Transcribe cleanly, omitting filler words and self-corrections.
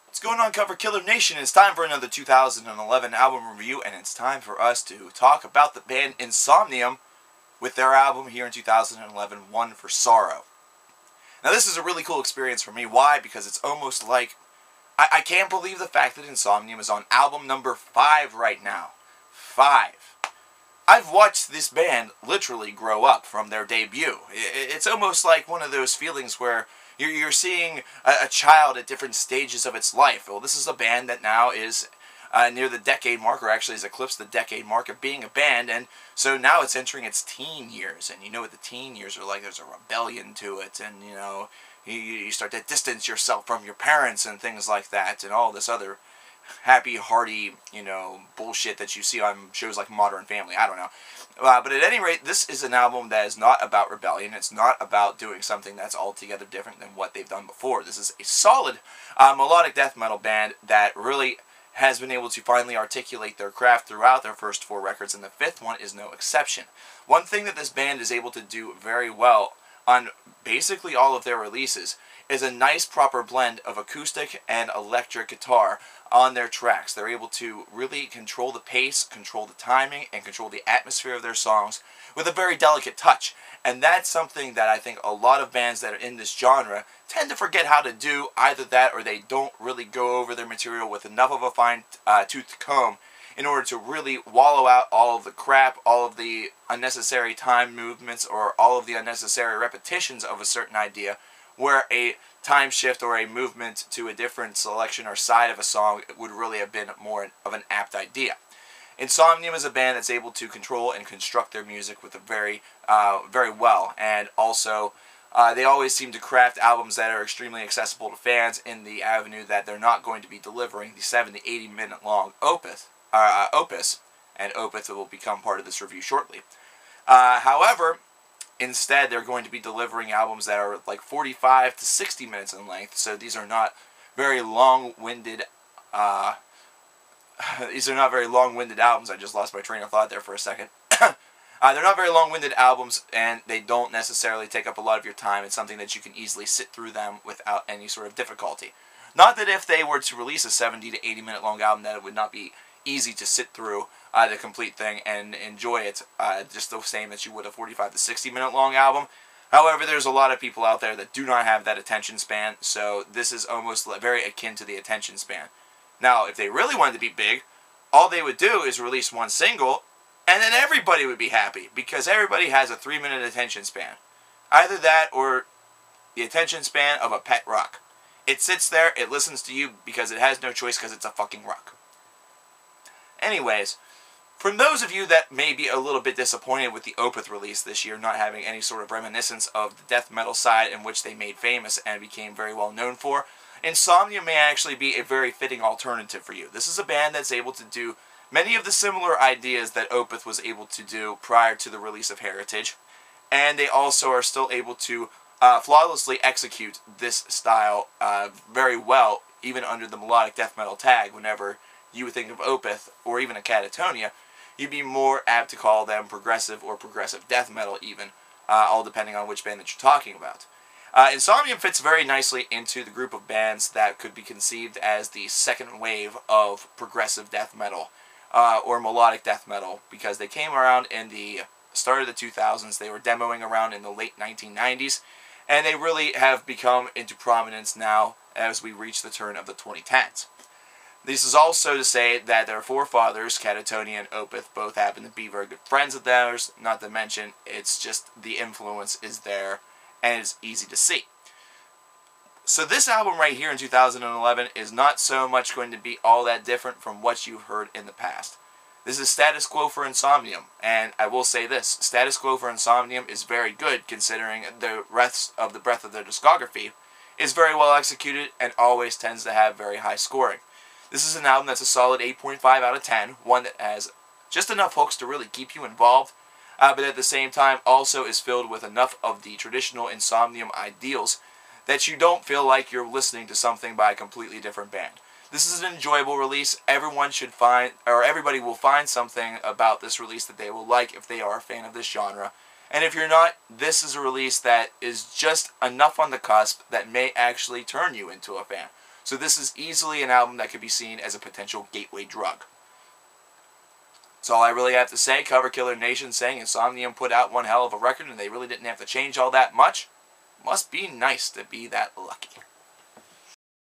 What's going on, Cover Killer Nation? It's time for another 2011 album review, and it's time for us to talk about the band Insomnium with their album here in 2011, One for Sorrow. Now, this is a really cool experience for me. Why? Because it's almost like I can't believe the fact that Insomnium is on album number 5 right now. 5. I've watched this band literally grow up from their debut. It's almost like one of those feelings where you're seeing a child at different stages of its life. Well, this is a band that now is near the decade mark, or actually has eclipsed the decade mark of being a band, and so now it's entering its teen years, and you know what the teen years are like. There's a rebellion to it, and you know, you start to distance yourself from your parents and things like that, and all this other happy, hearty, you know, bullshit that you see on shows like Modern Family. I don't know. But at any rate, this is an album that is not about rebellion. It's not about doing something that's altogether different than what they've done before. This is a solid melodic death metal band that really has been able to finally articulate their craft throughout their first 4 records, and the 5th one is no exception. One thing that this band is able to do very well on basically all of their releases is a nice proper blend of acoustic and electric guitar on their tracks. They're able to really control the pace, control the timing, and control the atmosphere of their songs with a very delicate touch. And that's something that I think a lot of bands that are in this genre tend to forget how to do. Either that, or they don't really go over their material with enough of a fine-toothed comb in order to really wallow out all of the crap, all of the unnecessary time movements, or all of the unnecessary repetitions of a certain idea, where a time shift or a movement to a different selection or side of a song would really have been more of an apt idea. Insomnium is a band that's able to control and construct their music with a very well, and also they always seem to craft albums that are extremely accessible to fans in the avenue that they're not going to be delivering the 70 to 80 minute long opus, and opus will become part of this review shortly. However, instead, they're going to be delivering albums that are like 45 to 60 minutes in length, so these are not very long-winded albums. I just lost my train of thought there for a second. They're not very long-winded albums, and they don't necessarily take up a lot of your time. It's something that you can easily sit through them without any sort of difficulty. Not that if they were to release a 70 to 80 minute long album that it would not be easy to sit through the complete thing and enjoy it just the same as you would a 45 to 60 minute long album. However, there's a lot of people out there that do not have that attention span, so this is almost very akin to the attention span. Now, if they really wanted to be big, all they would do is release one single, and then everybody would be happy, because everybody has a 3-minute attention span. Either that or the attention span of a pet rock. It sits there, it listens to you because it has no choice because it's a fucking rock. Anyways, for those of you that may be a little bit disappointed with the Opeth release this year, not having any sort of reminiscence of the death metal side in which they made famous and became very well known for, Insomnia may actually be a very fitting alternative for you. This is a band that's able to do many of the similar ideas that Opeth was able to do prior to the release of Heritage, and they also are still able to flawlessly execute this style very well, even under the melodic death metal tag. Whenever you would think of Opeth, or even a Catatonia, you'd be more apt to call them progressive or progressive death metal even, all depending on which band that you're talking about. Insomnium fits very nicely into the group of bands that could be conceived as the second wave of progressive death metal, or melodic death metal, because they came around in the start of the 2000s, they were demoing around in the late 1990s, and they really have become into prominence now as we reach the turn of the 2010s. This is also to say that their forefathers, Catatonia and Opeth, both happen to be very good friends of theirs, not to mention it's just the influence is there and it's easy to see. So this album right here in 2011 is not so much going to be all that different from what you've heard in the past. This is status quo for Insomnium, and I will say this, status quo for Insomnium is very good considering the rest of the breadth of their discography is very well executed and always tends to have very high scoring. This is an album that's a solid 8.5 out of 10, one that has just enough hooks to really keep you involved, but at the same time also is filled with enough of the traditional Insomnium ideals that you don't feel like you're listening to something by a completely different band. This is an enjoyable release. Everyone should find, or everybody will find something about this release that they will like if they are a fan of this genre. And if you're not, this is a release that is just enough on the cusp that may actually turn you into a fan. So this is easily an album that could be seen as a potential gateway drug. That's all I really have to say. Cover Killer Nation saying Insomnium put out one hell of a record and they really didn't have to change all that much. Must be nice to be that lucky.